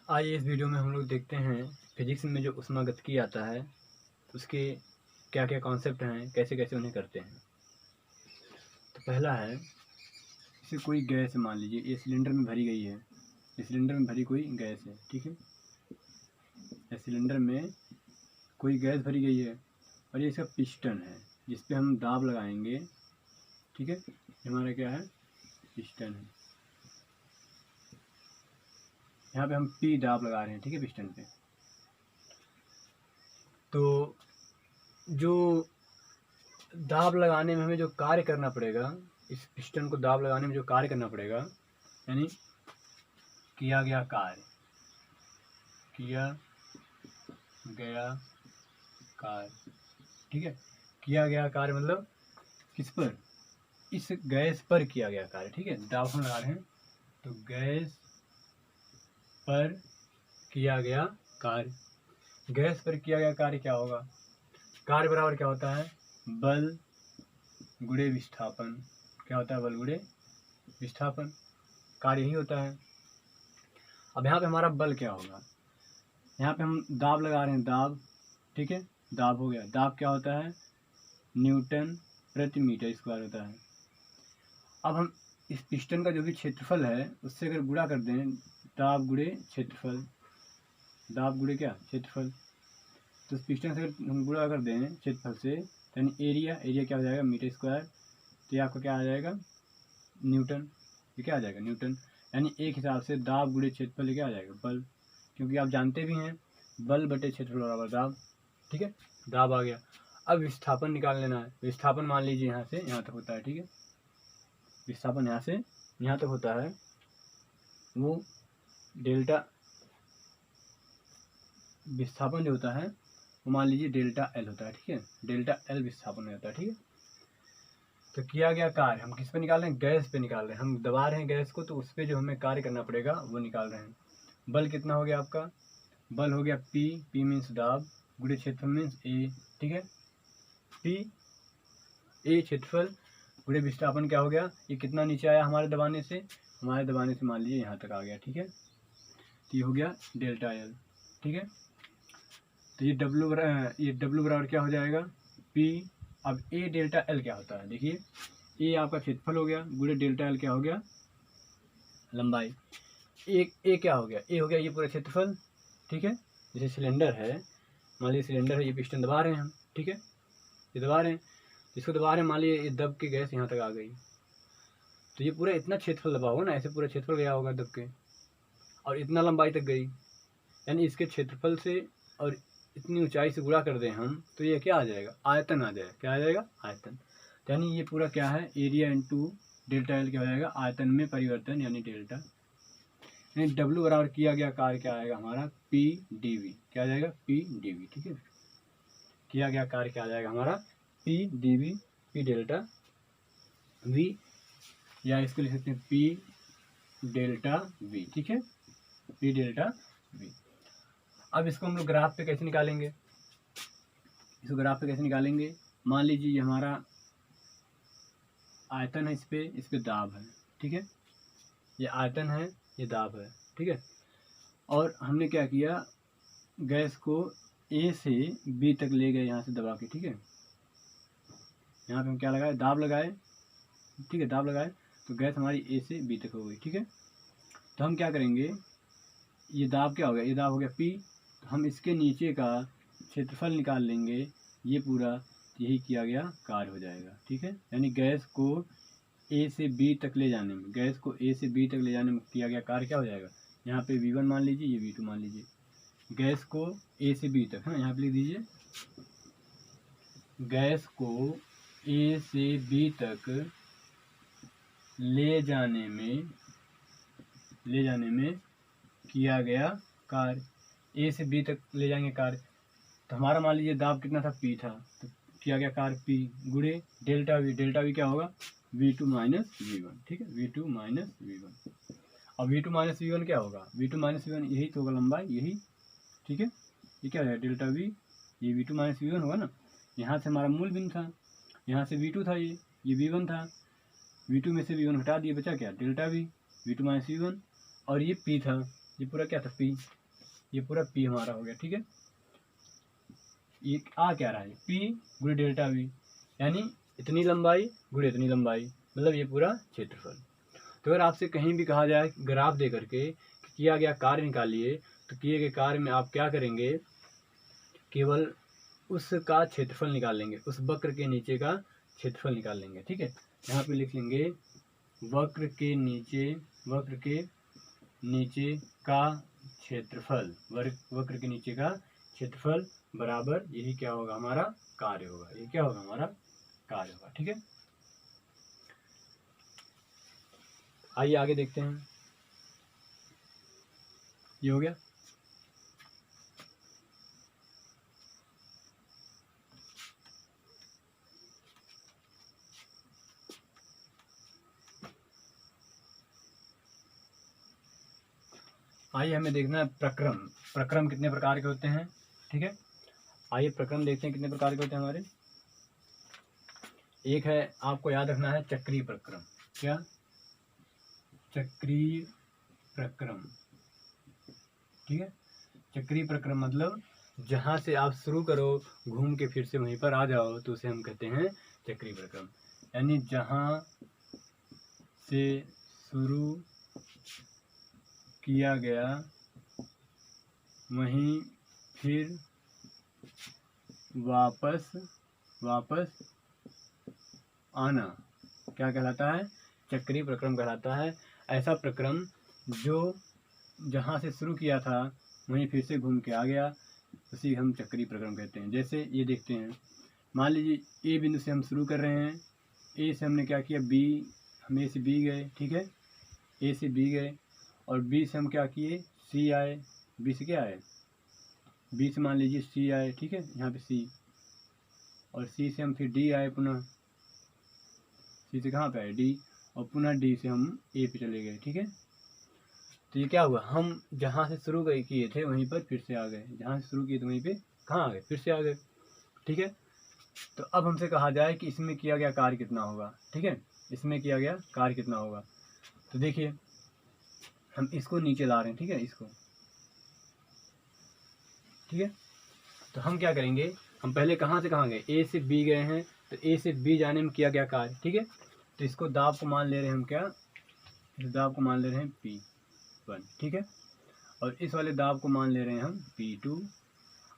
आइए इस वीडियो में हम लोग देखते हैं फिजिक्स में जो ऊष्मागतिकी आता है उसके क्या क्या कॉन्सेप्ट हैं, कैसे कैसे उन्हें करते हैं। तो पहला है, जैसे कोई गैस मान लीजिए ये सिलेंडर में भरी गई है, इस सिलेंडर में भरी कोई गैस है, ठीक है। इस सिलेंडर में कोई गैस भरी गई है और ये इसका पिस्टन है जिस पे हम दाब लगाएंगे, ठीक है। हमारा क्या है, पिस्टन है। यहाँ पे हम पी दाब लगा रहे हैं, ठीक है, पिस्टन पे। तो जो दाब लगाने में हमें जो कार्य करना पड़ेगा, इस पिस्टन को दाब लगाने में जो कार्य करना पड़ेगा, यानी किया गया कार्य, किया गया कार्य, ठीक है। किया गया कार्य मतलब किस पर, इस गैस पर किया गया कार्य, ठीक है। दाब हम लगा रहे हैं तो गैस पर किया गया कार्य, गैस पर किया गया कार्य क्या होगा, कार्य बराबर क्या होता है, बल गुणे विस्थापन। क्या होता है, बल गुणे विस्थापन, कार्य यही होता है। अब यहाँ पे हमारा बल क्या होगा, यहाँ पे हम दाब लगा रहे हैं, दाब, ठीक है, दाब हो गया। दाब क्या होता है, न्यूटन प्रति मीटर स्क्वायर होता है। अब हम इस पिस्टन का जो भी क्षेत्रफल है उससे अगर गुणा कर दें, दाब गुणे क्षेत्रफल, दाब गुणे क्या, क्षेत्रफल, तो इस पिस्टन से अगर हम गुणा कर दें क्षेत्रफल से, यानी एरिया, एरिया क्या हो जाएगा, मीटर स्क्वायर, तो ये आपका क्या आ जाएगा, न्यूटन। ये क्या आ जाएगा, न्यूटन। यानी एक हिसाब से दाब गुणे क्षेत्रफल ये क्या आ जाएगा, बल, क्योंकि आप जानते भी हैं बल बटे क्षेत्रफल बराबर दाब, ठीक है। दाब आ गया। अब विस्थापन निकाल लेना है। विस्थापन मान लीजिए यहाँ से यहाँ तक होता है, ठीक है। विस्थापन यहाँ से यहाँ तक होता है, वो डेल्टा, विस्थापन जो होता है वो मान लीजिए डेल्टा एल होता है, ठीक है। डेल्टा एल विस्थापन हो जाता है, ठीक है। तो किया गया कार्य हम किस पे निकाल रहे हैं, गैस पे निकाल रहे हैं। हम दबा रहे हैं गैस को, तो उस पर जो हमें कार्य करना पड़ेगा वो निकाल रहे हैं। बल कितना हो गया आपका, बल हो गया पी, पी मीन्स दाब, गुणे क्षेत्रफल मीन्स ए, ठीक है। पी ए क्षेत्रफल गुणे विस्थापन क्या हो गया, ये कितना नीचे आया हमारे दबाने से, हमारे दबाने से मान लीजिए यहाँ तक आ गया, ठीक है। तो ये हो गया डेल्टा एल, ठीक है। तो ये डब्ल्यू बराबर क्या हो जाएगा, पी। अब ए डेल्टा एल क्या होता है, देखिए ए आपका क्षेत्रफल हो गया, गुणे डेल्टा एल क्या हो गया, लंबाई। ए क्या हो गया, ए हो गया ये पूरा क्षेत्रफल, ठीक है। जैसे सिलेंडर है, मान लीजिए सिलेंडर है, ये पिस्टन दबा रहे हैं हम, ठीक है, ये दबा रहे हैं, इसको दबा रहे हैं, मान लीजिए ये दब के गैस यहाँ तक आ गई, तो ये पूरा इतना क्षेत्रफल दबा होगा ना, ऐसे पूरा क्षेत्रफल गया होगा दब के, और इतना लंबाई तक गई, यानी इसके क्षेत्रफल से और इतनी ऊंचाई से गुणा कर दें हम, तो ये क्या आ जाएगा, आयतन आ जाएगा। क्या आ जाएगा, आयतन। तो यानी ये पूरा क्या है, एरिया इंटू डेल्टा एल क्या हो जाएगा, आयतन में परिवर्तन, यानी डेल्टा। यानी डब्ल्यू बराबर किया गया कार्य क्या आएगा हमारा, पी डी वी। क्या आ जाएगा, पी डी वी, ठीक है। किया गया कार्य क्या आ जाएगा हमारा, P D V, P delta V, या इसको लिख सकते हैं पी डेल्टा वी, ठीक है, पी डेल्टा वी। अब इसको हम लोग ग्राफ पे कैसे निकालेंगे, इसको ग्राफ पे कैसे निकालेंगे, मान लीजिए ये हमारा आयतन है, इस पे दाब है, ठीक है। ये आयतन है, ये दाब है, ठीक है। और हमने क्या किया, गैस को ए से बी तक ले गए यहाँ से दबा के, ठीक है। यहाँ पे हम क्या लगाए, दाब लगाए, ठीक है, दाब लगाए, तो गैस हमारी ए से बी तक हो गई, ठीक है। तो हम क्या करेंगे, ये दाब क्या हो गया, ये दाब हो गया पी, तो हम इसके नीचे का क्षेत्रफल निकाल लेंगे, ये पूरा, यही किया गया कार्य हो जाएगा, ठीक है। यानी गैस को ए से बी तक ले जाने में, गैस को ए से बी तक ले जाने में किया गया कार्य क्या हो जाएगा, यहाँ पे V1 मान लीजिए, ये V2 मान लीजिए। गैस को ए से बी तक है ना, यहाँ पे लिख दीजिए, गैस को ए से बी तक ले जाने में किया गया कार्य, ए से बी तक ले जाएंगे कार्य, तो हमारा मान लीजिए दाब कितना था, पी था, तो किया गया कार्य पी गुणे डेल्टा वी, डेल्टा वी क्या होगा, V2 माइनस V1, ठीक है, V2 माइनस V1। अब V2 माइनस V1 क्या होगा, V2 माइनस V1 यही तो होगा, लंबाई यही, ठीक है। ये क्या है, डेल्टा वी, ये V2 माइनस V1 होगा ना। यहाँ से हमारा मूल बिंदु था, यहाँ से V2 था, ये V1 था, V2 में से V1 हटा दिए, बचा क्या, delta we, V2 minus V1, और ये P था, ये पूरा क्या था पी, ये पूरा पी हमारा हो गया, ठीक है। ये आ क्या रहा है, पी गुणे डेल्टा वी, यानी इतनी लंबाई गुणे इतनी लंबाई, मतलब ये पूरा क्षेत्रफल। तो अगर आपसे कहीं भी कहा जाए ग्राफ दे करके किया गया कार्य निकालिए, तो किए गए कार्य में आप क्या करेंगे, केवल उसका क्षेत्रफल निकाल लेंगे, उस वक्र के नीचे का क्षेत्रफल निकाल लेंगे, ठीक है। यहाँ पे लिख लेंगे वक्र के नीचे का क्षेत्रफल, वक्र के नीचे का क्षेत्रफल बराबर यही क्या होगा, हमारा कार्य होगा, ये क्या होगा, हमारा कार्य होगा, ठीक है। आइए आगे देखते हैं, ये हो गया। आइए हमें देखना है प्रक्रम, प्रक्रम कितने प्रकार के होते हैं, ठीक है। आइए प्रक्रम देखते हैं कितने प्रकार के होते हैं हमारे। एक है, आपको याद रखना है, चक्रीय प्रक्रम। क्या, चक्रीय प्रक्रम, ठीक है। चक्रीय प्रक्रम मतलब जहां से आप शुरू करो घूम के फिर से वहीं पर आ जाओ, तो उसे हम कहते हैं चक्रीय प्रक्रम। यानी जहां से शुरू किया गया वहीं फिर वापस आना क्या कहलाता है, चक्रीय प्रक्रम कहलाता है। ऐसा प्रक्रम जो जहाँ से शुरू किया था वहीं फिर से घूम के आ गया, उसी हम चक्रीय प्रक्रम कहते हैं। जैसे ये देखते हैं, मान लीजिए ए बिंदु से हम शुरू कर रहे हैं, ए से हमने क्या किया, बी, हम ए से बी गए, ठीक है, ए से बी गए, और बी से हम क्या किए, सी आए, बी से क्या आए, बी से मान लीजिए सी आए, ठीक है, यहाँ पे सी, और सी से हम फिर डी आए, पुनः सी से कहाँ पे आए, डी, और पुनः डी से हम ए पे चले गए, ठीक है। तो ये क्या हुआ, हम जहाँ से शुरू किए थे वहीं पर फिर से आ गए, जहाँ से शुरू किए थे वहीं पे कहाँ आ गए, फिर से आ गए, ठीक है। तो अब हमसे कहा जाए कि इसमें किया गया कार्य कितना होगा, ठीक है, इसमें किया गया कार्य कितना होगा। तो देखिए हम इसको नीचे ला रहे हैं, ठीक है, इसको, ठीक है। तो हम क्या करेंगे, हम पहले कहाँ से कहाँ गए, ए से बी गए हैं, तो ए से बी जाने में किया गया कार्य, ठीक है। तो इसको दाब को मान ले रहे हैं हम, क्या, इस दाब को मान ले रहे हैं P1, ठीक है, और इस वाले दाब को मान ले रहे हैं हम P2,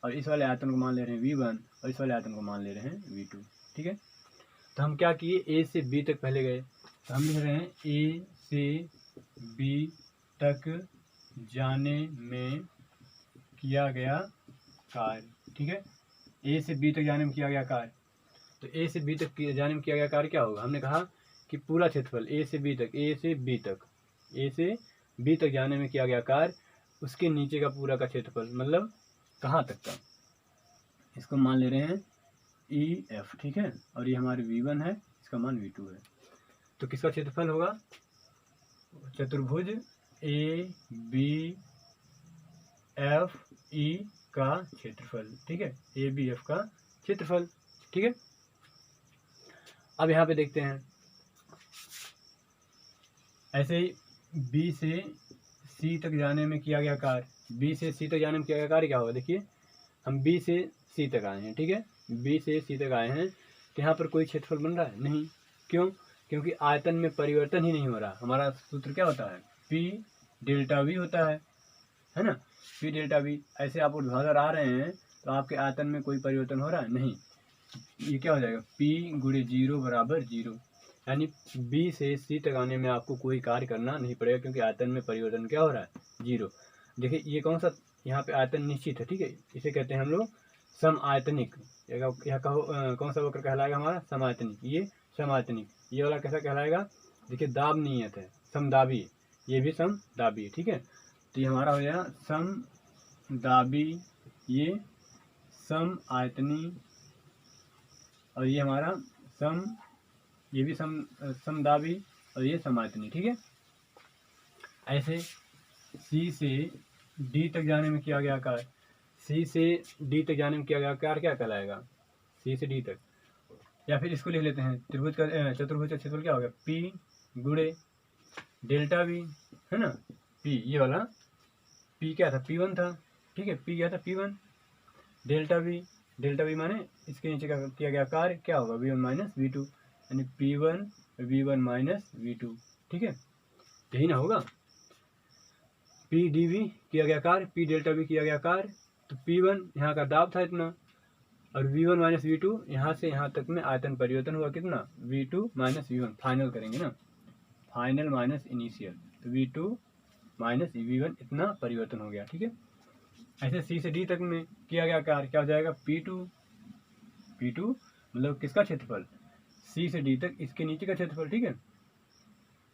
और इस वाले आयतन को मान ले रहे हैं V1, और इस वाले आयतन को मान ले रहे हैं V2, ठीक है। तो हम क्या किए, ए से बी तक पहले गए, तो हम लिख रहे हैं ए से बी तक जाने में किया गया कार्य, ठीक है, ए से बी तक जाने में किया गया कार्य। तो ए से बी तक जाने में किया गया कार्य क्या होगा, हमने कहा कि पूरा क्षेत्रफल ए से बी तक, ए से बी तक जाने में किया गया कार्य, उसके नीचे का पूरा का क्षेत्रफल, मतलब कहाँ तक का, इसको मान ले रहे हैं ई एफ, ठीक है, और ये हमारे V1 है, इसका मान V2 है। तो किसका क्षेत्रफल होगा, चतुर्भुज ए बी एफ ई का क्षेत्रफल, ठीक है, ए बी एफ का क्षेत्रफल, ठीक है। अब यहाँ पे देखते हैं, ऐसे ही बी से सी तक जाने में किया गया कार्य, बी से सी तक जाने में किया गया कार्य क्या होगा, देखिए हम बी से सी तक आए हैं, ठीक है, बी से सी तक आए हैं, तो यहाँ पर कोई क्षेत्रफल बन रहा है नहीं, क्यों, क्योंकि आयतन में परिवर्तन ही नहीं हो रहा। हमारा सूत्र क्या होता है, पी डेल्टा वी होता है ना, पी डेल्टा वी। ऐसे आप ऊर्ध्वाधर आ रहे हैं तो आपके आयतन में कोई परिवर्तन हो रहा है नहीं, ये क्या हो जाएगा, पी गुणे 0 बराबर 0, यानी बी से सी तक आने में आपको कोई कार्य करना नहीं पड़ेगा, क्योंकि आयतन में परिवर्तन क्या हो रहा है, 0। देखिए ये कौन सा, यहाँ पे आयतन निश्चित है, ठीक है, इसे कहते हैं हम लोग सम आयतनिक, यह कहो कौन सा वक्र कहलाएगा हमारा, समायतनिक, ये समायतनिक, ये वाला कैसा कहलाएगा, देखिए दाब नियत है, समदाबी, ये भी समदाबी है, ठीक है। तो ये हमारा हो जाएगा समदाबी, ये सम आयतनी, और ये हमारा ये भी समदाबी, और ये समायतनी, ठीक है। ऐसे सी से डी तक जाने में किया गया कार्य, सी से डी तक जाने में किया गया कार्य क्या कहलाएगा, सी से डी तक, या फिर इसको लिख लेते हैं, त्रिभुज का चतुर्भुज का क्षेत्रफल क्या हो गया, पी गुणे डेल्टा वी, है ना, पी ये वाला पी क्या था, P1 था, ठीक है, पी क्या था P1, डेल्टा वी माने इसके नीचे का किया गया कार्य क्या होगा, V1 माइनस V2, यानी P1 V1 माइनस V2, ठीक है, यही ना होगा। पी डी वी किया गया कार्य, पी डेल्टा वी किया गया कार्य, तो P1 यहाँ का दाब था इतना, और V1 माइनस V2 यहाँ से यहाँ तक में आयतन परिवर्तन हुआ कितना, V2 माइनस V1, फाइनल करेंगे ना, फाइनल माइनस इनिशियल, तो V2 माइनस V1 इतना परिवर्तन हो गया, ठीक है। ऐसे C से D तक में किया गया कार्य क्या हो जाएगा, P2 मतलब किसका क्षेत्रफल, C से D तक इसके नीचे का क्षेत्रफल, ठीक है,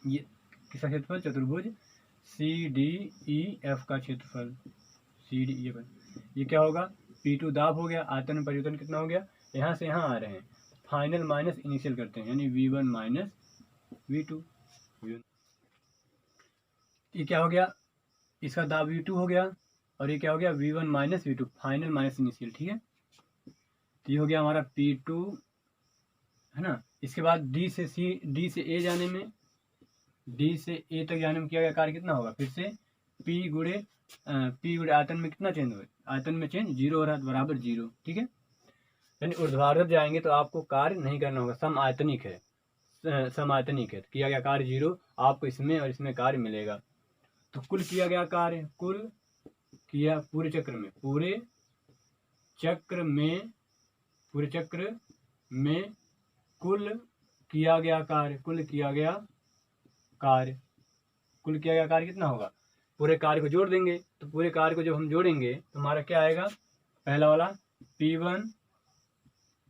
ये किसका क्षेत्रफल, चतुर्भुज CDEF का क्षेत्रफल, CDEF, ये क्या होगा, P2 दाब हो गया, आयतन में परिवर्तन कितना हो गया, यहाँ से यहाँ आ रहे हैं, फाइनल माइनस इनिशियल करते हैं, यानी V1 माइनस V2, ये क्या हो गया, इसका दाब V2 हो गया, और ये क्या हो गया, V1 minus V2, final minus initial, ठीक है। तो ये हो गया हमारा P2, है ना। इसके बाद D से A जाने में, D से A तक जाने में किया गया कार्य कितना होगा, फिर से P गुणे आयतन में कितना चेंज हुआ, आयतन में चेंज 0 हो रहा है, बराबर 0, ठीक है। यानी ऊर्ध्वाधर जाएंगे तो आपको कार्य नहीं करना होगा, समआयतनिक है, तो किया गया कार्य 0, आपको इसमें और इसमें कार्य मिलेगा। तो कुल किया गया कार्य, कुल किया पूरे चक्र में कुल किया गया कार्य कितना होगा, पूरे कार्य को जोड़ देंगे, तो पूरे कार्य को जब हम जोड़ेंगे तो हमारा क्या आएगा, पहला वाला P1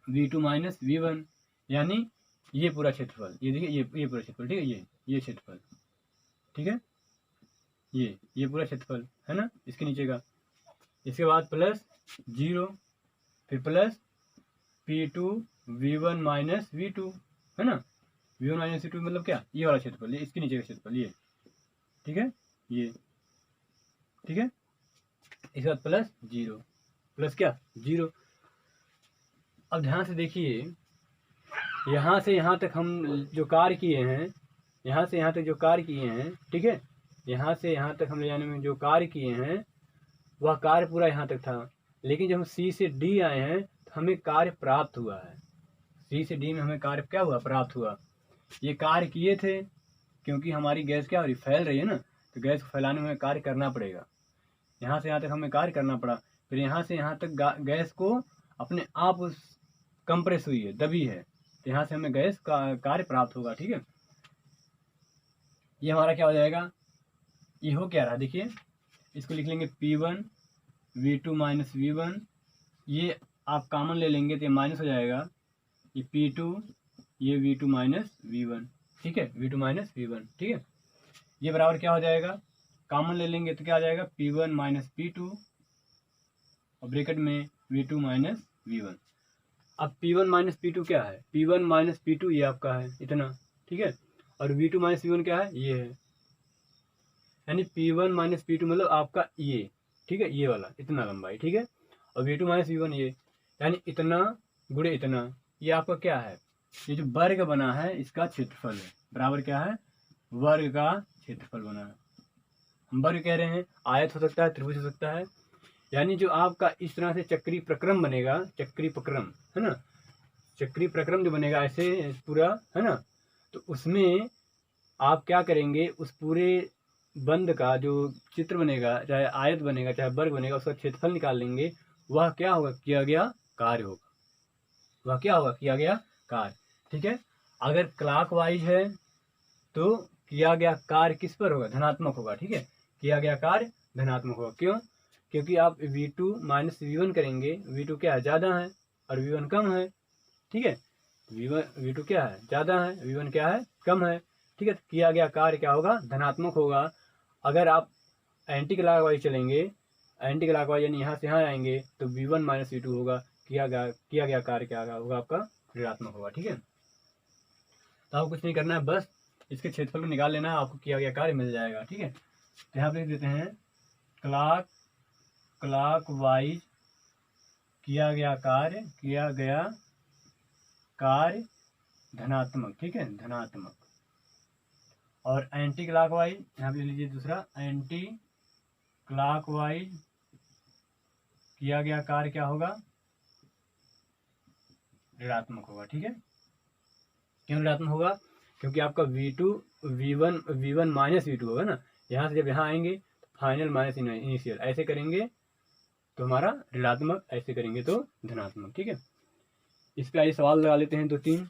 V2 माइनस V1, यानी ये पूरा क्षेत्रफल, ये देखिए ये पूरा क्षेत्रफल, ठीक है, ये क्षेत्रफल, ठीक है, ये पूरा क्षेत्रफल है ना, इसके नीचे का, इसके बाद प्लस 0, फिर plus P2 V1 minus V2, है ना, V1 माइनस V2 मतलब क्या, ये वाला क्षेत्रफल, ये इसके नीचे का क्षेत्रफल, ये, ठीक है, ये, ठीक है, इसके बाद प्लस 0, प्लस क्या 0। अब ध्यान से देखिए, यहाँ से यहाँ तक हम जो कार्य किए हैं, यहाँ से यहाँ तक जो कार्य किए हैं, ठीक है, यहाँ से यहाँ तक हम ले जाने में जो कार्य किए हैं वह कार्य पूरा यहाँ तक था, लेकिन जब हम C से D आए हैं तो हमें कार्य प्राप्त हुआ है, C से D में हमें कार्य क्या हुआ, प्राप्त हुआ। ये कार्य किए थे क्योंकि हमारी गैस क्या हो रही, फैल रही है ना, तो गैस को फैलाने में हमें कार्य करना पड़ेगा, यहाँ से यहाँ तक हमें कार्य करना पड़ा, फिर यहाँ से यहाँ तक गैस को अपने आप कंप्रेस हुई है, दबी है, तो यहाँ से हमें गैस का कार्य प्राप्त होगा, ठीक है। ये हमारा क्या हो जाएगा, ये हो क्या रहा, देखिए इसको लिख लेंगे P1 V2 माइनस V1, ये आप कॉमन ले लेंगे तो ये माइनस हो जाएगा, ये P2 ये V2 माइनस V1, ठीक है, V2 माइनस V1, ठीक है, ये बराबर क्या हो जाएगा, कॉमन ले लेंगे तो क्या आ जाएगा, P1 माइनस P2 और ब्रैकेट में V2 माइनस V1। अब P1 माइनस P2 क्या है, P1 माइनस P2 ये आपका है इतना, ठीक है, और V2 माइनस V1 क्या है, ये है, यानी P1 माइनस P2 मतलब आपका ये, ठीक है, ये वाला इतना लंबाई, ठीक है, और V2 माइनस V1 ये, यानी इतना गुणे इतना, ये आपका क्या है, ये जो वर्ग बना है इसका क्षेत्रफल है, बराबर क्या है, वर्ग का क्षेत्रफल बना है। हम वर्ग कह रहे हैं, आयत हो सकता है, त्रिभुज हो सकता है, यानी जो आपका इस तरह से चक्रीय प्रक्रम बनेगा, चक्रीय प्रक्रम है ना, चक्रीय प्रक्रम जो बनेगा ऐसे पूरा, है ना, तो उसमें आप क्या करेंगे, उस पूरे बंद का जो चित्र बनेगा, चाहे आयत बनेगा चाहे वर्ग बनेगा, उसका क्षेत्रफल निकाल लेंगे, वह क्या होगा, किया गया कार्य होगा, वह क्या होगा, किया गया कार्य, ठीक है। अगर क्लॉकवाइज है तो किया गया कार्य किस पर होगा, धनात्मक होगा, ठीक है, किया गया कार्य धनात्मक होगा, क्यों, क्योंकि आप V2 माइनस V1 करेंगे, V2 क्या है, ज़्यादा है और V1 कम है, ठीक है, V2 क्या है, ज़्यादा है, V1 क्या है, कम है, ठीक है, किया गया कार्य क्या होगा, धनात्मक होगा। अगर आप एंटी क्लॉकवाइज चलेंगे, एंटी क्लॉकवाइज यानी यहाँ से यहाँ आएंगे तो V1 माइनस V2 होगा, किया गया कार्य क्या होगा, आपका ऋणात्मक होगा, ठीक है। तो आपको कुछ नहीं करना है, बस इसके क्षेत्रफल को निकाल लेना है, आपको किया गया कार्य मिल जाएगा, ठीक है। तो यहाँ पे लिख देते हैं क्लॉकवाइज किया गया कार्य धनात्मक, ठीक है, धनात्मक, और एंटी क्लॉकवाइज यहाँ पे लीजिए दूसरा, एंटी क्लॉकवाइज किया गया कार्य क्या होगा, ऋणात्मक होगा। ठीक है, क्यों ऋणात्मक होगा, क्योंकि आपका V2 V1 माइनस V2 होगा ना, यहाँ से जब यहाँ आएंगे तो फाइनल माइनस इनिशियल, ऐसे करेंगे तो हमारा ऋणात्मक, ऐसे करेंगे तो धनात्मक। ठीक है, इस पे आइए सवाल लगा लेते हैं 2-3।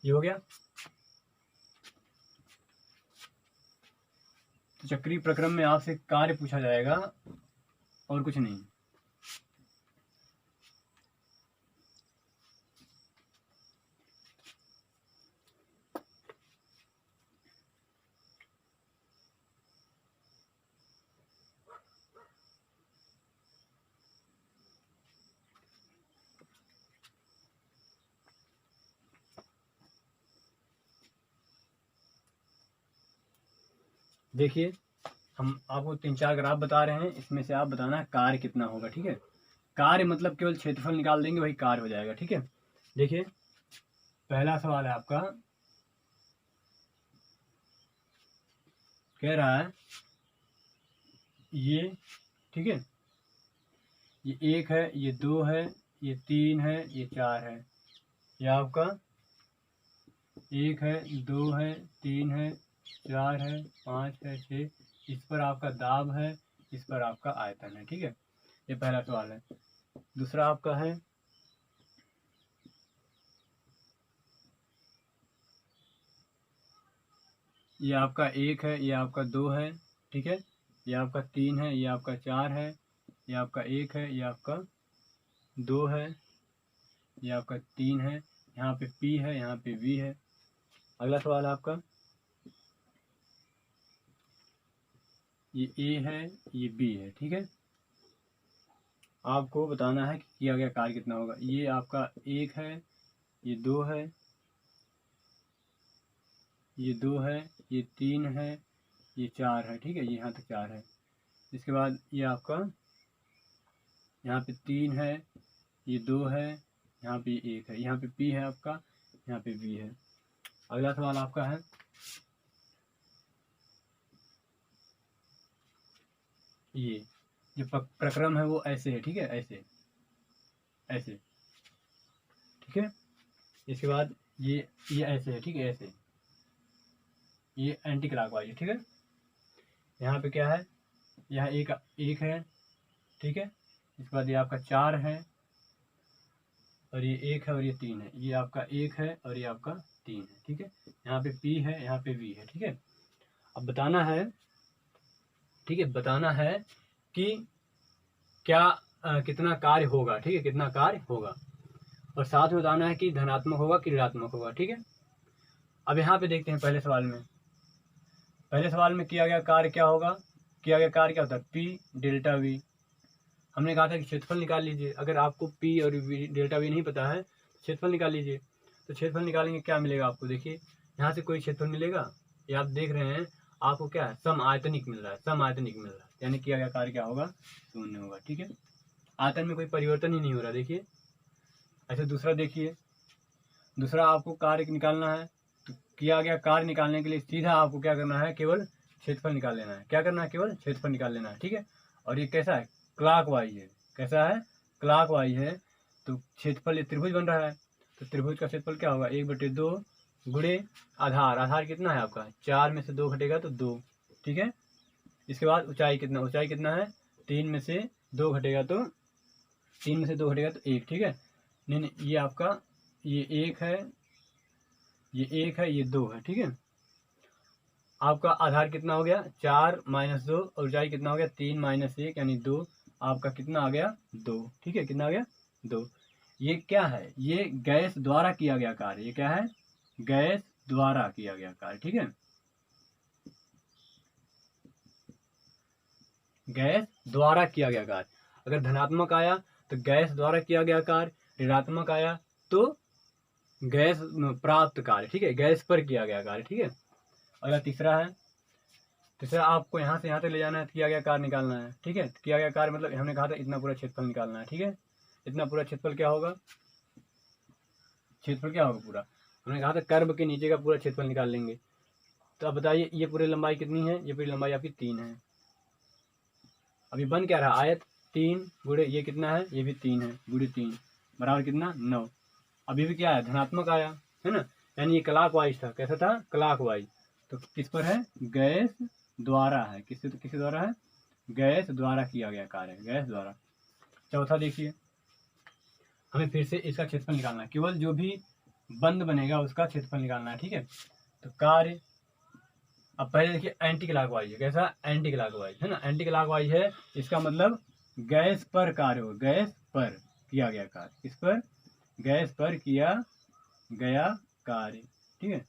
ये हो गया। तो चक्रीय प्रक्रम में आपसे कार्य पूछा जाएगा और कुछ नहीं। देखिए, हम आपको 3-4 ग्राफ बता रहे हैं, इसमें से आप बताना है कार्य कितना होगा। ठीक है, कार्य मतलब केवल क्षेत्रफल निकाल देंगे वही कार्य हो जाएगा। ठीक है, देखिए पहला सवाल है आपका, कह रहा है ये, ठीक है, ये 1 है, ये 2 है, ये 3 है, ये 4 है, ये आपका 1 है, 2 है, 3 है, 4 है, 5 है, 6, इस पर आपका दाब है, इस पर आपका आयतन है। ठीक है, ये पहला सवाल है। दूसरा आपका है, ये आपका 1 है, ये आपका 2 है, ठीक है, ये आपका 3 है, ये आपका 4 है, ये आपका 1 है, ये आपका 2 है, ये आपका 3 है, यहाँ पे P है, यहाँ पे V है। अगला सवाल आपका, ये A है, ये B है। ठीक है, आपको बताना है कि किया गया कार्य कितना होगा। ये आपका 1 है, ये 2 है, ये 2 है, ये 3 है, ये 4 है। ठीक है, ये यहाँ तक 4 है। इसके बाद ये आपका यहाँ पे 3 है, ये 2 है, यहाँ पे 1 है, यहाँ पे P है आपका, यहाँ पे V है। अगला सवाल आपका है, ये जो प्रक्रम है वो ऐसे है। ठीक है, ऐसे ऐसे, ठीक है। इसके बाद ये ऐसे है। ठीक है, ऐसे, ये एंटी क्लॉकवाइज है। ठीक है, यहाँ पे क्या है, यहाँ एक है। ठीक है, इसके बाद ये आपका 4 है, और ये 1 है, और ये 3 है। ये आपका 1 है और ये आपका 3 है। ठीक है, यहाँ पे P है, यहाँ पे V है। ठीक है, अब बताना है, ठीक है, बताना है कि क्या कितना कार्य होगा। ठीक है, कितना कार्य होगा, और साथ में बताना है कि धनात्मक होगा कि ऋणात्मक होगा। ठीक है, अब यहाँ पे देखते हैं पहले सवाल में। पहले सवाल में किया गया कार्य क्या होगा, किया गया कार्य क्या होता है, P डेल्टा V। हमने कहा था कि क्षेत्रफल निकाल लीजिए। अगर आपको P और डेल्टा V नहीं पता है, क्षेत्रफल निकाल लीजिए। तो क्षेत्रफल निकालेंगे, क्या मिलेगा आपको, देखिए यहाँ से कोई क्षेत्रफल मिलेगा, ये आप देख रहे हैं, आपको क्या है, सम आयतनिक मिल रहा है, सम आयतनिक मिल रहा है, यानी किया गया कार्य क्या होगा, 0 होगा। ठीक है, आयतन में कोई परिवर्तन ही नहीं हो रहा। देखिए ऐसे दूसरा देखिए, दूसरा आपको कार्य निकालना है, तो किया गया कार्य निकालने के लिए सीधा आपको क्या करना है, केवल क्षेत्रफल निकाल लेना है। क्या करना है, केवल क्षेत्रफल निकाल लेना है। ठीक है, और ये कैसा है, क्लॉकवाइज है। कैसा है, क्लॉकवाइज है। तो क्षेत्रफल ये त्रिभुज बन रहा है, तो त्रिभुज का क्षेत्रफल क्या होगा, 1/2 गुणे आधार। आधार कितना है आपका, 4 में से 2 घटेगा तो 2। ठीक है, इसके बाद ऊंचाई कितना, ऊंचाई कितना है, 3 में से 2 घटेगा तो 3 में से 2 घटेगा तो 1। ठीक है, नहीं, ये आपका ये 1 है, ये 1 है, ये 2 है। ठीक है, आपका आधार कितना हो गया, 4 - 2, और ऊंचाई कितना हो गया, 3 - 1 यानी 2। आपका कितना आ गया, 2। ठीक है, कितना आ गया, 2। ये क्या है, ये गैस द्वारा किया गया कार्य। ये क्या है, गैस द्वारा किया गया कार्य। ठीक है, गैस द्वारा किया गया कार्य। अगर धनात्मक आया तो गैस द्वारा किया गया कार्य, ऋणात्मक आया तो गैस प्राप्त कार्य। ठीक है, गैस पर किया गया कार्य। ठीक है, अगला तीसरा है, तीसरा आपको यहाँ से यहाँ तक ले जाना है, किया गया कार्य निकालना है। ठीक है, किया गया कार्य मतलब हमने कहा था इतना पूरा क्षेत्रफल निकालना है। ठीक है, इतना पूरा क्षेत्रफल क्या होगा, क्षेत्रफल क्या होगा पूरा। हमने कहा था कर्व के नीचे का पूरा क्षेत्रफल निकाल लेंगे। तो अब बताइए ये पूरी लंबाई कितनी है, ये पूरी लंबाई आपकी 3 है। अभी बन क्या रहा, आयत 3 गुणे ये कितना है, ये भी 3 है, गुणे 3 बराबर कितना 9। अभी भी क्या है, धनात्मक आया है ना, यानी ये क्लॉक वाइज था। कैसा था, क्लॉक वाइज। तो किस पर है, गैस द्वारा है। किससे, तो किसके द्वारा है, गैस द्वारा किया गया कार्य, गैस द्वारा। चौथा देखिए, हमें फिर से इसका क्षेत्रफल निकालना है, केवल जो भी बंद बनेगा उसका क्षेत्रफल निकालना है, ठीक है। तो कार्य, अब पहले देखिए एंटी क्लॉकवाइज है, कैसा, एंटी क्लॉकवाइज है ना, एंटी क्लॉकवाइज है, इसका मतलब गैस पर कार्य हो, गैस पर किया गया कार्य, इस पर गैस पर किया गया कार्य, ठीक है।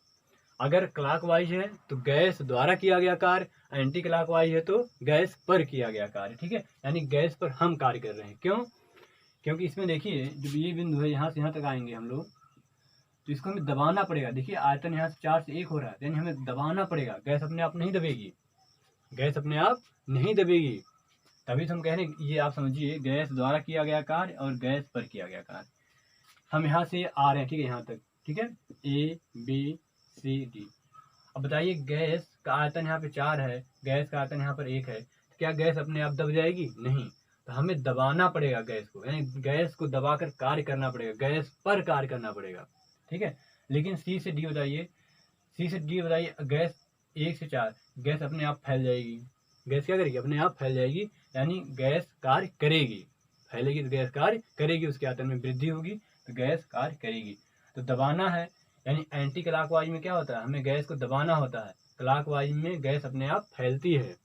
अगर क्लॉकवाइज है तो गैस द्वारा किया गया कार्य, एंटी क्लॉकवाइज है तो गैस पर किया गया कार्य, ठीक है। यानी गैस पर हम कार्य कर रहे हैं, क्यों, क्योंकि इसमें देखिए जब ये बिंदु है यहाँ से यहाँ तक आएंगे हम लोग, तो इसको हमें दबाना पड़ेगा। देखिए आयतन यहाँ से 4 से 1 हो रहा है, यानी हमें दबाना पड़ेगा, गैस अपने आप नहीं दबेगी, गैस अपने आप नहीं दबेगी। तभी तो हम कह रहे हैं, ये आप समझिए गैस द्वारा किया गया कार्य और गैस पर किया गया कार्य। हम यहाँ से आ रहे हैं, ठीक है, यहाँ तक, ठीक है, A B C D। अब बताइए गैस का आयतन यहाँ पे 4 है, गैस का आयतन यहाँ पर 1 है, तो क्या गैस अपने आप दब जाएगी, नहीं। तो हमें दबाना पड़ेगा गैस को, यानी गैस को दबाकर कार्य करना पड़ेगा, गैस पर कार्य करना पड़ेगा, ठीक है। लेकिन सी से डी बताइए, सी से डी बताइए, गैस 1 से 4, गैस अपने आप फैल जाएगी, गैस क्या करेगी, अपने आप फैल जाएगी, यानी गैस कार्य करेगी, फैलेगी तो गैस कार्य करेगी, उसके आयतन में वृद्धि होगी तो गैस कार्य करेगी। तो दबाना है, यानी एंटी क्लॉकवाइज में क्या होता है, हमें गैस को दबाना होता है, क्लॉकवाइज में गैस अपने आप फैलती है,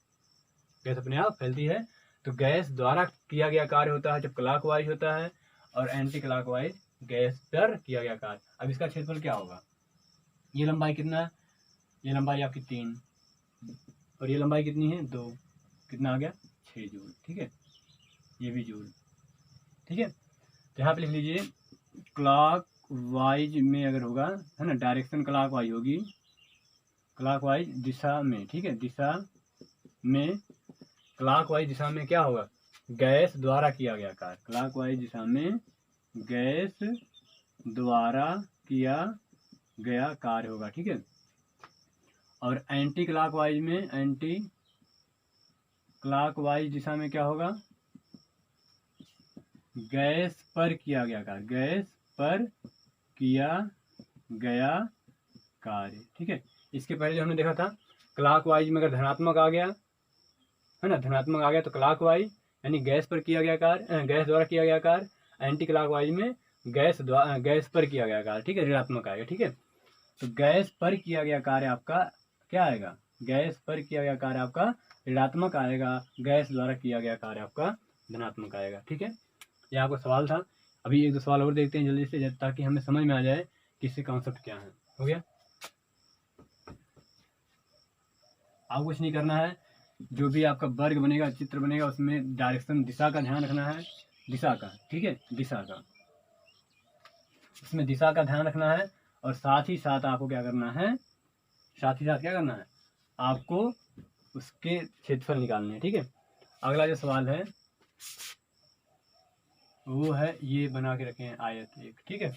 गैस अपने आप फैलती है। तो गैस द्वारा किया गया कार्य होता है जब क्लॉकवाइज होता है, और एंटी क्लॉकवाइज गैस पर किया गया कार्य। अब इसका क्षेत्रफल क्या होगा, ये लंबाई कितना है, ये लंबाई आपकी 3 और ये लंबाई कितनी है 2, कितना आ गया 6 जूल, ठीक है, ये भी जूल, ठीक है। तो यहाँ पे लिख लीजिए क्लॉक वाइज में अगर होगा, है ना, डायरेक्शन क्लॉक वाइज होगी, क्लॉक वाइज दिशा में, ठीक है, दिशा में, क्लॉक वाइज दिशा में क्या होगा, गैस द्वारा किया गया कार्य, क्लॉक वाइज दिशा में गैस द्वारा किया गया कार्य होगा, ठीक है। और एंटी क्लॉकवाइज में, एंटी क्लॉकवाइज दिशा में क्या होगा, गैस पर किया गया कार्य, गैस पर किया गया कार्य, ठीक है। इसके पहले जो हमने देखा था क्लॉकवाइज में अगर धनात्मक आ गया, है ना, धनात्मक आ गया तो क्लॉकवाइज यानी गैस पर किया गया कार्य, गैस द्वारा किया गया कार्य। एंटी क्लॉकवाइज में गैस पर किया गया कार्य, ठीक है, ऋणात्मक आएगा, ठीक है। तो गैस पर किया गया कार्य आपका क्या आएगा, गैस पर किया गया कार्य आपका ऋणात्मक आएगा, गैस द्वारा किया गया कार्य आपका धनात्मक आएगा, ठीक है। यह आपका सवाल था। अभी 1-2 सवाल और देखते हैं जल्दी से, ताकि हमें समझ में आ जाए कि इससे कॉन्सेप्ट क्या है। हो गया, आपको कुछ नहीं करना है, जो भी आपका वर्ग बनेगा, चित्र बनेगा, उसमें डायरेक्शन दिशा का ध्यान रखना है, दिशा का, ठीक है, दिशा का, इसमें दिशा का ध्यान रखना है। और साथ ही साथ आपको क्या करना है, साथ ही साथ क्या करना है, आपको उसके क्षेत्रफल निकालने हैं, ठीक है। अगला जो सवाल है वो है, ये बना के रखे हैं आयत एक, ठीक है,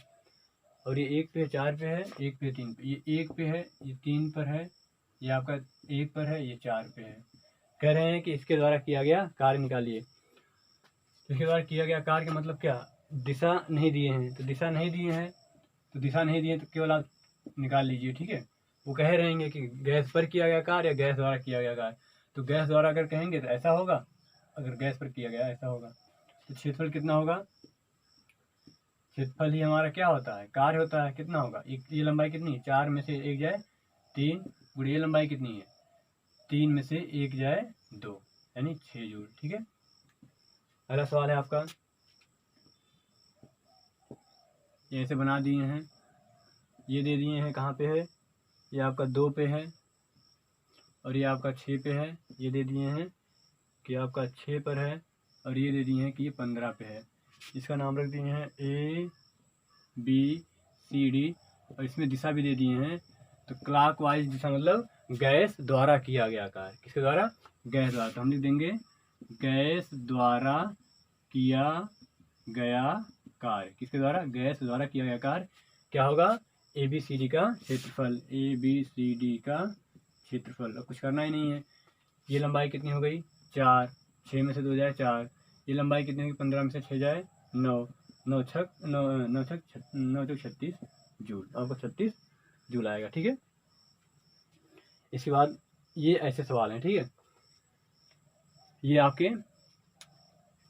और ये 1 पे 4 पे है, 1 पे 3 पे, ये 1 पे है, ये 3 पर है, ये आपका 1 पर है, ये 4 पे है। कह रहे हैं कि इसके द्वारा किया गया कार्य निकालिए। इसके द्वारा किया गया कार्य का मतलब क्या, दिशा नहीं दिए हैं, तो दिशा नहीं दिए हैं, तो दिशा नहीं दिए तो केवल आप निकाल लीजिए, ठीक है। वो कह रहेंगे कि गैस पर किया गया कार्य या गैस द्वारा किया गया कार्य, तो गैस द्वारा अगर कहेंगे तो ऐसा होगा, अगर गैस पर किया गया ऐसा होगा। तो क्षेत्रफल कितना होगा, क्षेत्रफल ही हमारा क्या होता है, कार्य होता है, कितना होगा, ये लंबाई कितनी है, 4 में से 1 जाए 3, गुणे ये लंबाई कितनी है, 3 में से 1 जाए 2, यानी 6 जूल, ठीक है। अगला सवाल है आपका, ये ऐसे बना दिए हैं, ये दे दिए हैं कहाँ पे है, ये आपका 2 पे है, और ये आपका 6 पे है, ये दे दिए हैं कि आपका 6 पर है, और ये दे दिए हैं कि ये 15 पे है। इसका नाम रख दिए हैं A B C D, और इसमें दिशा भी दे दिए हैं। तो क्लॉकवाइज दिशा मतलब गैस द्वारा किया गया कार्य, किसके द्वारा, गैस द्वारा। तो हम लिख देंगे गैस द्वारा किया गया कार्य, किसके द्वारा, गैस द्वारा किया गया कार्य क्या होगा, ABCD का क्षेत्रफल, ABCD का क्षेत्रफल। अब कुछ करना ही नहीं है। ये लंबाई कितनी हो गई 4, 6 में से 2 जाए 4, ये लंबाई कितनी होगी 15 में से 6 जाए 9, 9 छक 36 जूल, आपको 36 जूल आएगा। ठीक है, इसके बाद ये ऐसे सवाल हैं। ठीक है, ये आपके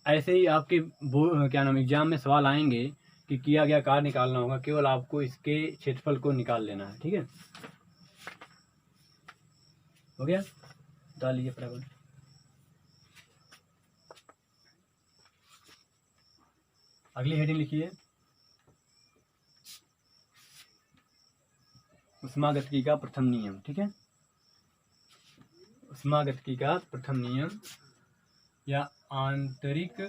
ऐसे ही आपके क्या नाम एग्जाम में सवाल आएंगे कि किया गया कार्य निकालना होगा, केवल आपको इसके क्षेत्रफल को निकाल लेना है। ठीक है, हो गया, डाल लीजिए फटाफट। अगली हेडिंग लिखिए, ऊष्मागतिकी का प्रथम नियम। ठीक है, ऊष्मागतिकी का प्रथम नियम या आंतरिक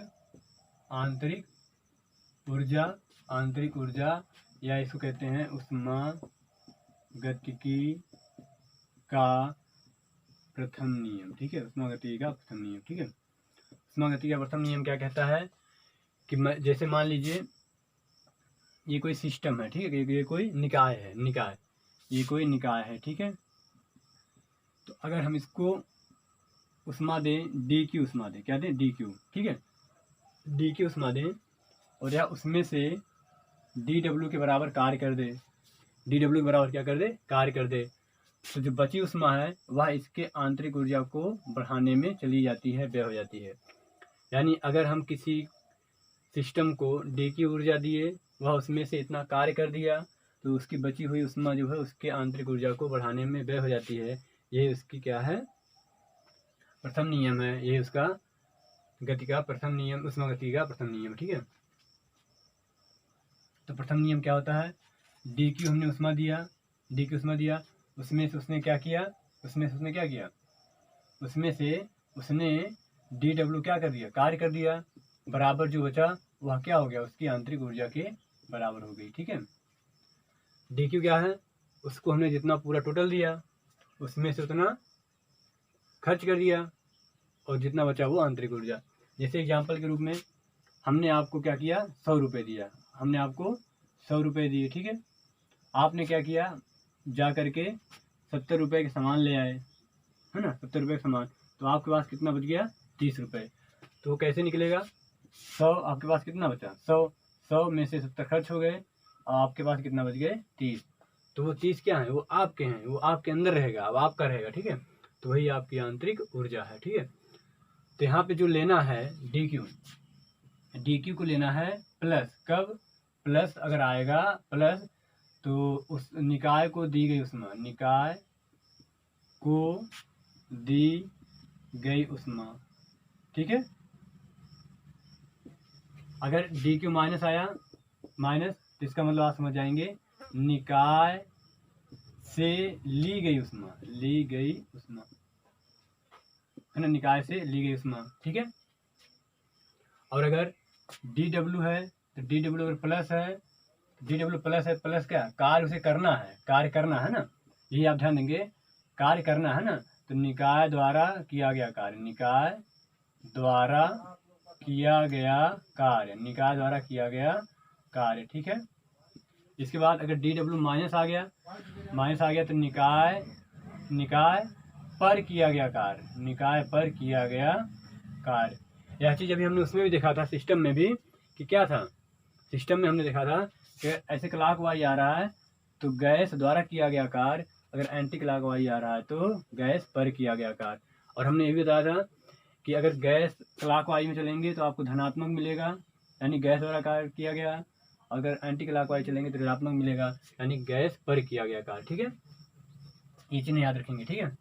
ऊर्जा या इसको कहते हैं ऊष्मागतिकी का प्रथम नियम। ठीक है, ऊष्मागतिकी का प्रथम नियम। ठीक है, ऊष्मागतिकी का प्रथम नियम क्या कहता है कि जैसे मान लीजिए ये कोई सिस्टम है। ठीक है, ये कोई निकाय है, ये कोई निकाय है। ठीक है, तो अगर हम इसको उष्मा दें, DQ उष्मा दें, क्या दें, DQ। ठीक है, DQ उष्मा दें और या उसमें से DW के बराबर कार्य कर दे, DW के बराबर क्या कर दे, कार्य कर दे, तो जो बची उष्मा है वह इसके आंतरिक ऊर्जा को बढ़ाने में चली जाती है, व्यय हो जाती है। यानी अगर हम किसी सिस्टम को DQ ऊर्जा दिए, वह उसमें से इतना कार्य कर दिया, तो उसकी बची हुई उष्मा जो है उसके आंतरिक ऊर्जा को बढ़ाने में व्यय हो जाती है। ये उसकी क्या है, प्रथम नियम है। ये उसका गति का प्रथम नियम, ऊष्मागतिकी का प्रथम नियम। ठीक है, तो प्रथम नियम क्या होता है, DQ हमने उष्मा दिया, उसमें से उसने क्या किया, उसमें से उसने DW क्या कर दिया, कार्य कर दिया, बराबर जो बचा वह क्या हो गया, उसकी आंतरिक ऊर्जा के बराबर हो गई। ठीक है, DQ क्या है, उसको हमने जितना पूरा टोटल दिया उसमें से उतना खर्च कर दिया और जितना बचा वो आंतरिक ऊर्जा। जैसे एग्जाम्पल के रूप में हमने आपको क्या किया, 100 रुपये दिया, हमने आपको 100 रुपये दिए। ठीक है, आपने क्या किया, जा करके 70 रुपये के सामान ले आए, है ना, 70 रुपये का सामान, तो आपके पास कितना बच गया, 30 रुपये। तो वो कैसे निकलेगा, 100 आपके पास कितना बचा, 100 में से 70 खर्च हो गए और आपके पास कितना बच गए, 30। तो वो 30 क्या है, वो आपके हैं, वो आपके अंदर रहेगा, अब आपका रहेगा। ठीक है, तो वही आपकी आंतरिक ऊर्जा है। ठीक है, तो यहाँ पे जो लेना है DQ को लेना है प्लस, कब प्लस अगर आएगा प्लस, तो उस निकाय को दी गई उष्मा, ठीक है। अगर DQ माइनस आया, माइनस, तो इसका मतलब आप समझ जाएंगे निकाय से ली गई उष्मा, है ना, निकाय से ली गई उष्मा। ठीक है, और अगर DW है तो DW अगर प्लस है, DW प्लस है, प्लस क्या, कार्य उसे करना है, ना, यही आप ध्यान देंगे, कार्य करना है ना, तो निकाय द्वारा किया गया कार्य, ठीक है। इसके बाद अगर DW माइनस आ गया तो निकाय पर किया गया कार्य, यह चीज़ अभी हमने उसमें भी देखा था, सिस्टम में भी, कि क्या था, सिस्टम में हमने देखा था कि ऐसे क्लॉकवाइज आ रहा है तो गैस द्वारा किया गया कार्य, अगर एंटी क्लॉकवाइज आ रहा है तो गैस पर किया गया कार्य। और हमने ये भी बताया था कि अगर गैस क्लॉकवाइज में चलेंगे तो आपको धनात्मक मिलेगा, यानी गैस द्वारा कार्य किया गया, अगर एंटी क्लॉकवाइज चलेंगे तो ऋणात्मक मिलेगा, यानी गैस पर किया गया कार्य, ठीक है। ये चीज़ याद रखेंगे, ठीक है।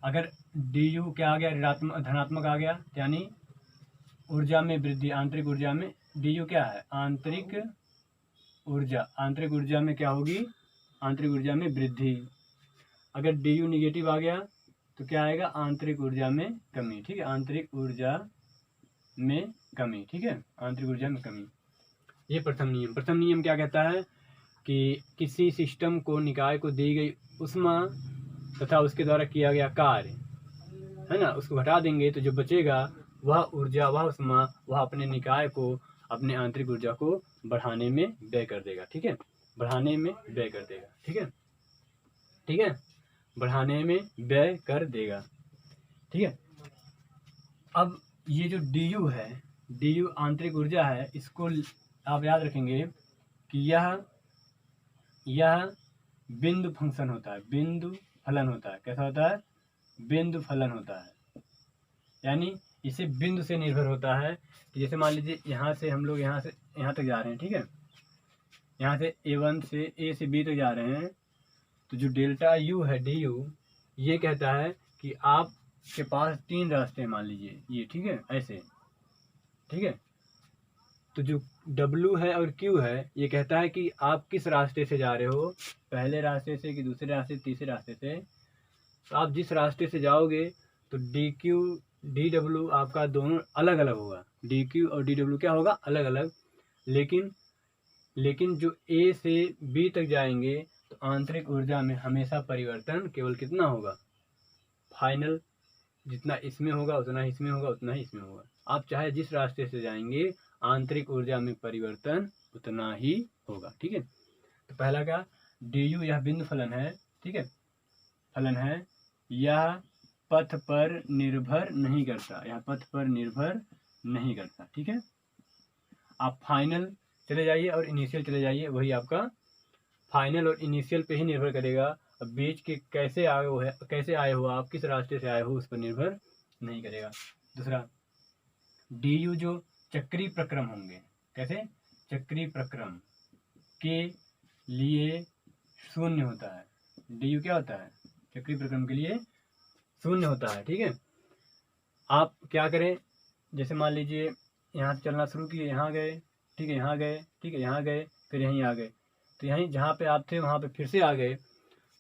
अगर DU क्या आ गया, धनात्मक आ गया, यानी ऊर्जा में वृद्धि, आंतरिक ऊर्जा में, DU क्या है, आंतरिक ऊर्जा में क्या होगी, आंतरिक ऊर्जा में वृद्धि। अगर DU निगेटिव आ गया तो क्या आएगा, आंतरिक ऊर्जा में कमी, ठीक है, आंतरिक ऊर्जा में कमी, ठीक है, आंतरिक ऊर्जा में कमी। ये प्रथम नियम क्या कहता है कि किसी सिस्टम को, निकाय को दी गई उष्मा तथा उसके द्वारा किया गया कार्य, है ना, उसको घटा देंगे तो जो बचेगा वह ऊर्जा, वह उष्मा, वह अपने निकाय को, अपने आंतरिक ऊर्जा को बढ़ाने में व्यय कर देगा, ठीक है, बढ़ाने में व्यय कर देगा, ठीक है, ठीक है, बढ़ाने में व्यय कर देगा, ठीक है। अब ये जो डी है, डी आंतरिक ऊर्जा है, इसको आप याद रखेंगे कि यह बिंदु फंक्शन होता है, बिंदु फलन होता है। कैसा होता है? बिंदु फलन होता है, यानी इसे बिंदु से निर्भर होता है कि जैसे मान लीजिए यहाँ से हम लोग यहाँ से यहाँ तक जा रहे हैं, ठीक है, यहाँ से A1 से A से B तक जा रहे हैं, तो जो डेल्टा U है DU, ये कहता है कि आपके पास 3 रास्ते हैं, मान लीजिए ये, ठीक है, ऐसे, ठीक है। तो जो W है और Q है, ये कहता है कि आप किस रास्ते से जा रहे हो, पहले रास्ते से कि दूसरे रास्ते, तीसरे रास्ते से। तो आप जिस रास्ते से जाओगे तो DQ DW आपका दोनों अलग अलग होगा, DQ और DW क्या होगा? अलग अलग। लेकिन जो A से B तक जाएंगे तो आंतरिक ऊर्जा में हमेशा परिवर्तन केवल कितना होगा? फाइनल जितना इसमें होगा उतना ही इसमें होगा, उतना ही इसमें होगा। आप चाहे जिस रास्ते से जाएंगे आंतरिक ऊर्जा में परिवर्तन उतना ही होगा, ठीक है। तो पहला क्या? DU यह बिंदु फलन है, ठीक है, फलन है, यह पथ पर निर्भर नहीं करता, यह पथ पर निर्भर नहीं करता, ठीक है। आप फाइनल चले जाइए और इनिशियल चले जाइए, वही आपका फाइनल और इनिशियल पे ही निर्भर करेगा। अब बीच के कैसे आए हो आप, किस रास्ते से आए हो, उस पर निर्भर नहीं करेगा। दूसरा, DU जो चक्रीय प्रक्रम होंगे, कैसे? चक्रीय प्रक्रम के लिए शून्य होता है। DU क्या होता है? चक्रीय प्रक्रम के लिए शून्य होता है, ठीक है। आप क्या करें, जैसे मान लीजिए यहाँ से चलना शुरू किए, यहाँ गए, ठीक है, यहाँ गए, ठीक है, यहाँ गए, फिर यहीं आ गए, तो यहीं जहाँ पे आप थे वहाँ पे फिर से आ गए,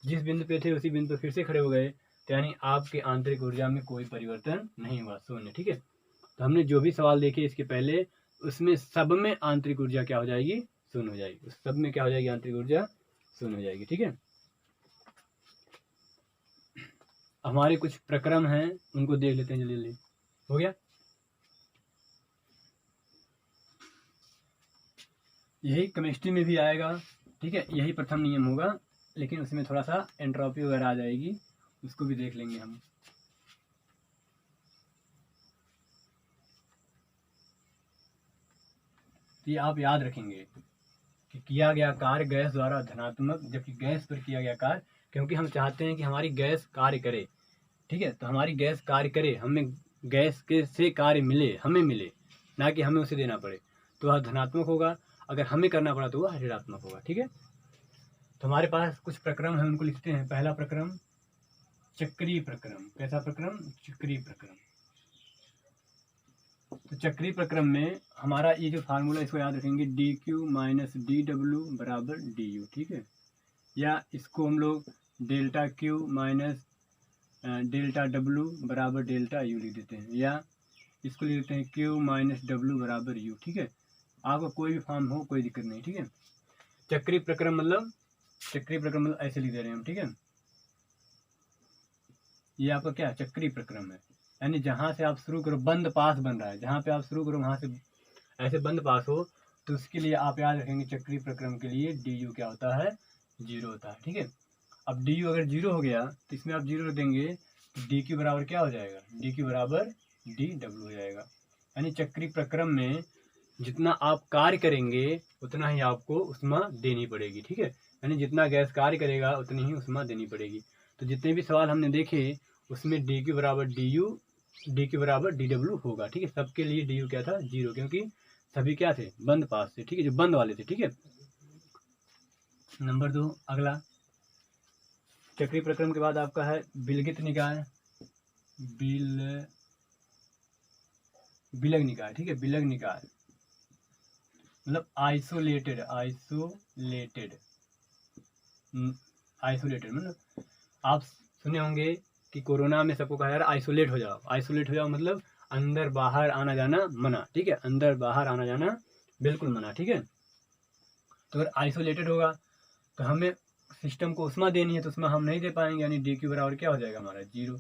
जिस बिंदु पे थे उसी बिंदु पे फिर से खड़े हो गए, तो यानी आपके आंतरिक ऊर्जा में कोई परिवर्तन नहीं हुआ, शून्य, ठीक है। तो हमने जो भी सवाल देखे इसके पहले, उसमें सब में आंतरिक ऊर्जा क्या हो जाएगी? शून्य हो जाएगी। उस सब में क्या हो जाएगी? आंतरिक ऊर्जा शून्य हो जाएगी, ठीक है। हमारे कुछ प्रक्रम हैं, उनको देख लेते हैं जल्दी जल्दी। हो गया? यही केमिस्ट्री में भी आएगा, ठीक है, यही प्रथम नियम होगा, लेकिन उसमें थोड़ा सा एंट्रोपी वगैरह आ जाएगी, उसको भी देख लेंगे हम। तो ये आप याद रखेंगे कि किया गया कार्य गैस द्वारा धनात्मक, जबकि गैस पर किया गया कार्य, क्योंकि हम चाहते हैं कि हमारी गैस कार्य करे, ठीक है, तो हमारी गैस कार्य करे, हमें गैस के से कार्य मिले, हमें मिले, ना कि हमें उसे देना पड़े, तो वह धनात्मक होगा। अगर हमें करना पड़ा तो वह ऋणात्मक होगा, ठीक है। तो हमारे पास कुछ प्रक्रम है, उनको लिखते हैं। पहला प्रक्रम चक्रीय प्रक्रम। कैसा प्रक्रम? चक्रीय प्रक्रम। तो चक्रीय प्रक्रम में हमारा ये जो फार्मूला, इसको याद रखेंगे, DQ माइनस DW बराबर DU, ठीक है, या इसको हम लोग delta Q minus delta W बराबर डेल्टा U लिख देते हैं, या इसको लिख देते हैं Q माइनस W बराबर U, ठीक है। आपका कोई भी फॉर्म हो, कोई दिक्कत नहीं, ठीक है। चक्रीय प्रक्रम मतलब ऐसे लिख दे रहे हैं हम, ठीक है। ये आपका क्या? चक्रीय प्रक्रम है, यानी जहाँ से आप शुरू करो, बंद पास बन रहा है, जहाँ पे आप शुरू करो वहाँ से ऐसे बंद पास हो, तो उसके लिए आप याद रखेंगे चक्रीय प्रक्रम के लिए DU क्या होता है? 0 होता है, ठीक है। अब DU अगर 0 हो गया तो इसमें आप 0 रख देंगे, तो DQ बराबर क्या हो जाएगा? DQ बराबर DW हो जाएगा। यानी चक्रीय प्रक्रम में जितना आप कार्य करेंगे उतना ही आपको ऊष्मा देनी पड़ेगी, ठीक है। यानी जितना गैस कार्य करेगा उतनी ही ऊष्मा देनी पड़ेगी। तो जितने भी सवाल हमने देखे उसमें DQ बराबर DU, DQ बराबर DW होगा, ठीक है। सबके लिए DU क्या था? 0, क्योंकि सभी क्या थे? बंद पास थे, ठीक है, जो बंद वाले थे, ठीक है। नंबर 2, अगला चक्रीय प्रक्रम के बाद आपका है विलगित निकाय, विलग निकाय, ठीक है। विलग निकाय मतलब आइसोलेटेड मतलब आप सुने होंगे कि कोरोना में सबको कहा जा रहा है आइसोलेट हो जाओ, मतलब अंदर बाहर आना जाना मना, ठीक है, अंदर बाहर आना जाना बिल्कुल मना, ठीक है। तो अगर आइसोलेटेड होगा तो हमें सिस्टम को ऊष्मा देनी है, तो ऊष्मा हम नहीं दे पाएंगे, यानी DQ बराबर क्या हो जाएगा हमारा? 0।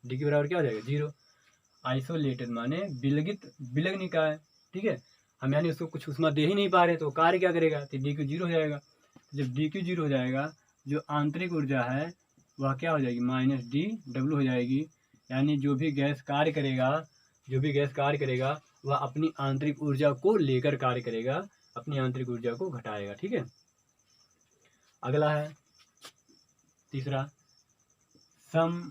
DQ बराबर क्या हो जाएगा? 0। आइसोलेटेड माने विलग निकाय, ठीक है। हम यानी उसको कुछ ऊष्मा दे ही नहीं पा रहे, तो कार्य क्या करेगा, तो डी क्यू जीरो हो जाएगा। जब डी क्यू जीरो हो जाएगा, जो आंतरिक ऊर्जा है वह क्या हो जाएगी, माइनस डी डब्ल्यू हो जाएगी। यानी जो भी गैस कार्य करेगा वह अपनी आंतरिक ऊर्जा को लेकर कार्य करेगा, अपनी आंतरिक ऊर्जा को घटाएगा। ठीक है, अगला है तीसरा, समदाबी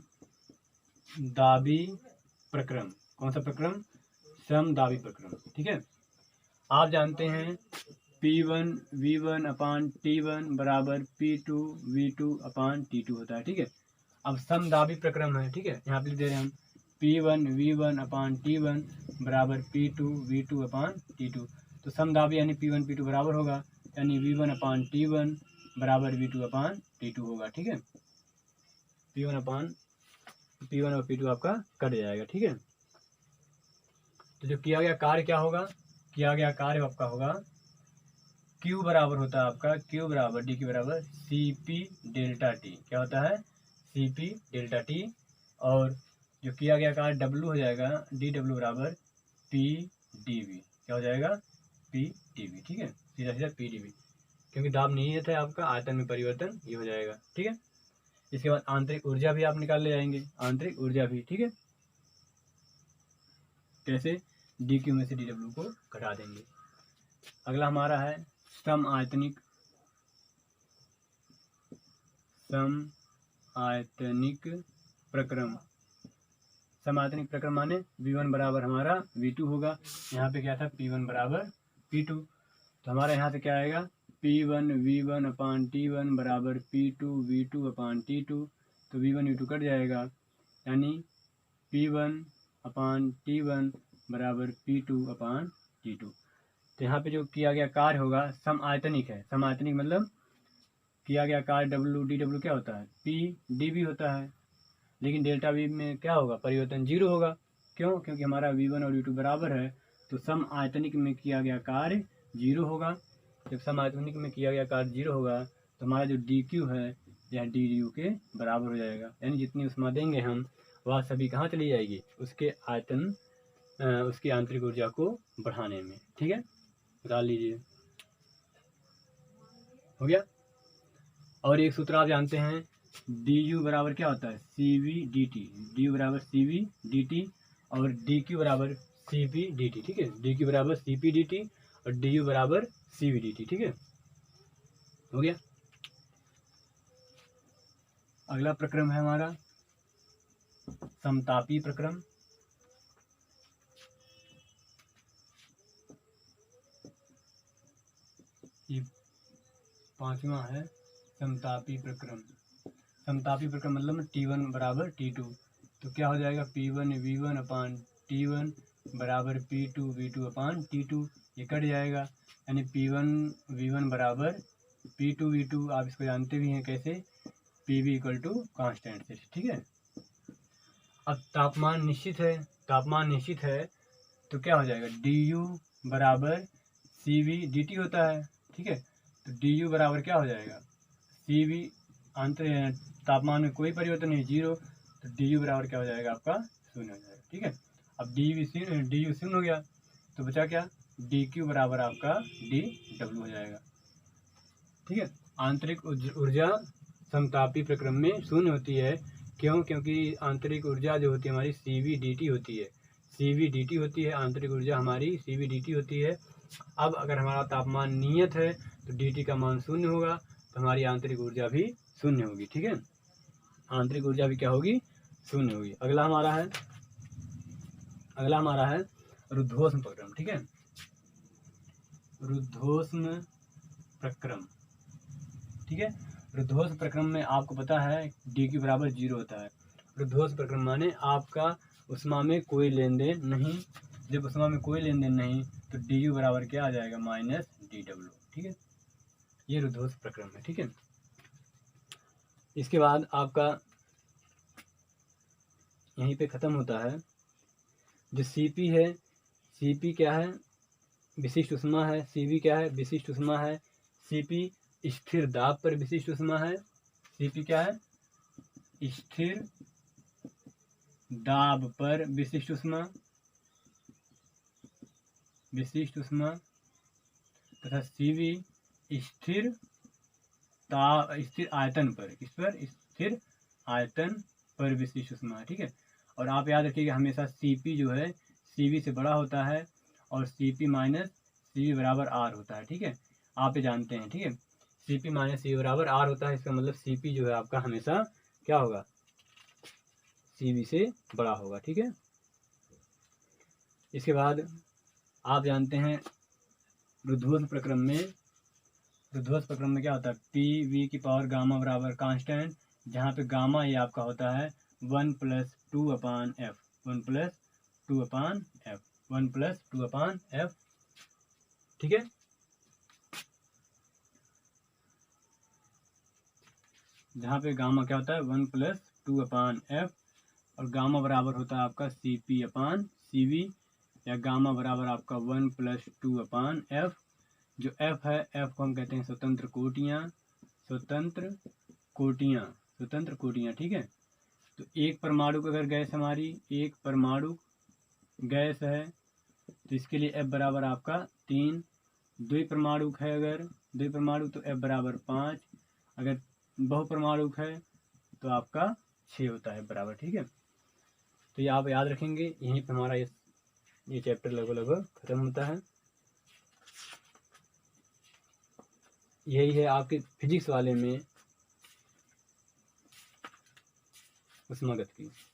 प्रक्रम। कौन सा प्रक्रम, समदाबी प्रक्रम। ठीक है, आप जानते हैं P1 V1 अपान T1 बराबर P2 V2 अपान T2 होता है। ठीक है, अब समदाबी प्रक्रम है। ठीक है, यहाँ पे लिख दे रहे हैं हम P1 V1 अपान T1 बराबर P2 V2 अपान T2। तो समदाबी यानी P1 P2 बराबर होगा, यानी V1 अपान T1 बराबर V2 अपान T2 होगा। ठीक है, P1 और P2 आपका कट जाएगा। ठीक है, तो जो किया गया कार्य क्या होगा, किया गया कार्य आपका होगा Q बराबर होता है आपका, Q बराबर डी क्यू बराबर CP डेल्टा टी। क्या होता है, CP डेल्टा टी। और जो किया गया कार्य W हो जाएगा, DW बराबर PdV। क्या हो जाएगा, PdV। ठीक है, सीधा सीधा PdV, क्योंकि दाब नियत है आपका, आयतन में परिवर्तन ये हो जाएगा। ठीक है, इसके बाद आंतरिक ऊर्जा भी आप निकाल ले जाएंगे, आंतरिक ऊर्जा भी। ठीक है, कैसे, DQ में से DW को घटा देंगे। अगला हमारा है समआयतनिक प्रक्रम। समआयतनिक प्रक्रम माने V1 बराबर हमारा V2 होगा, यहाँ पे क्या था P1 बराबर P2। तो हमारा यहाँ से क्या आएगा, P1 V1 अपान T1 बराबर P2 V2 अपान T2। तो V1 V2 कट जाएगा, यानी P1 अपान T1 बराबर P2 अपान T2। तो यहाँ पे जो किया गया कार्य होगा समआयतनिक है। समआयतनिक मतलब किया गया कार्य DW क्या होता है, PdV होता है, लेकिन डेल्टा V में क्या होगा, परिवर्तन जीरो होगा। क्यों, क्योंकि हमारा V1 और V2 बराबर है, तो समआयतनिक में किया गया कार्य जीरो होगा। जब समआयतनिक में किया गया कार्य जीरो होगा, तो हमारा जो DQ है यह DU के बराबर हो जाएगा। यानी जितनी ऊष्मा देंगे हम, वह सभी कहाँ चली जाएगी, उसके आयतन, उसकी आंतरिक ऊर्जा को बढ़ाने में। ठीक है, निकाल लीजिए, हो गया। और एक सूत्र आप जानते हैं, DU बराबर क्या होता है, CV DT। DU बराबर CV DT और DQ बराबर CP DT। ठीक है, DQ बराबर CP DT और DU बराबर CV DT। ठीक है, हो गया। अगला प्रक्रम है हमारा समतापी प्रक्रम। ये पांचवा है समतापी प्रक्रम। समतापी प्रक्रम मतलब T1 बराबर T2। तो क्या हो जाएगा, P1 V1 अपान T1 बराबर P2 V2 अपान T2। ये कट जाएगा, यानी P1 V1 बराबर P2 V2। आप इसको जानते भी हैं कैसे, PV इक्वल टू कॉन्स्टेंट से। ठीक है, अब तापमान निश्चित है, तापमान निश्चित है, तो क्या हो जाएगा, DU बराबर CV DT होता है। ठीक है, तो DU बराबर क्या हो जाएगा, CV आंतरिक तापमान में कोई परिवर्तन नहीं, जीरो। तो DU बराबर क्या हो जाएगा आपका, शून्य हो जाएगा। ठीक है, अब DU शून्य हो गया, तो बचा क्या, DQ बराबर आपका DW हो जाएगा। ठीक है, आंतरिक ऊर्जा समतापी प्रक्रम में शून्य होती है। क्यों, क्योंकि आंतरिक ऊर्जा जो होती है हमारी CVDT होती है, CVDT होती है, आंतरिक ऊर्जा हमारी CVDT होती है। अब अगर हमारा तापमान नियत है, तो DT का मान शून्य होगा, तो हमारी आंतरिक ऊर्जा भी शून्य होगी। ठीक है, आंतरिक ऊर्जा भी क्या होगी, शून्य होगी। अगला हमारा है रुद्धोष्म प्रक्रम। ठीक है, रुद्धोष्म प्रक्रम। ठीक है, रुद्धोष्म प्रक्रम में आपको पता है DQ बराबर जीरो होता है। रुद्धोष्म प्रक्रम माने आपका ऊष्मा में कोई लेन देन नहीं। जब ऊष्मा में कोई लेन देन नहीं, तो DU बराबर क्या आ जाएगा, माइनस DW। ठीक है, ये रुद्धोष्म प्रक्रम है। ठीक है, इसके बाद आपका यहीं पे ख़त्म होता है जो CP है। CP क्या है, विशिष्ट ऊष्मा है। CV क्या है, विशिष्ट ऊष्मा है। CP स्थिर दाब पर विशिष्ट ऊष्मा है। CP क्या है, स्थिर दाब पर विशिष्ट ऊष्मा। विशिष्ट ऊष्मा तथा CV स्थिर आयतन पर, इस पर स्थिर आयतन पर विशिष्ट ऊष्मा, ठीक है। और आप याद रखिएगा हमेशा Cp जो है CV से बड़ा होता है और Cp माइनस CV बराबर R होता है, ठीक है। आप ये जानते हैं, ठीक है। Cp माइनस CV बराबर R होता है, इसका मतलब Cp जो है आपका हमेशा क्या होगा, CV से बड़ा होगा, ठीक है। इसके बाद आप जानते हैं रुद्धोष्म प्रक्रम में क्या होता है, PV की पावर गामा बराबर कांस्टेंट, जहाँ पे गामा ये आपका होता है 1+2/f, 1+2/f, 1+2/f, ठीक है। जहाँ पे गामा क्या होता है 1+2/f और गामा बराबर होता है आपका Cp/Cv, या गामा बराबर आपका 1+2/f। जो F है, F को हम कहते हैं स्वतंत्र कोटियाँ, ठीक है। तो एक परमाणु अगर गैस हमारी एक परमाणु गैस है तो इसके लिए F बराबर आपका 3, द्विपरमाणु है अगर द्विपरमाणु तो F बराबर 5, अगर बहुपरमाणु है तो आपका 6 होता है बराबर, ठीक है। तो ये आप याद रखेंगे, यहीं पर हमारा ये चैप्टर लगभग खत्म होता है। यही है आपके फिजिक्स वाले में ऊष्मागत की।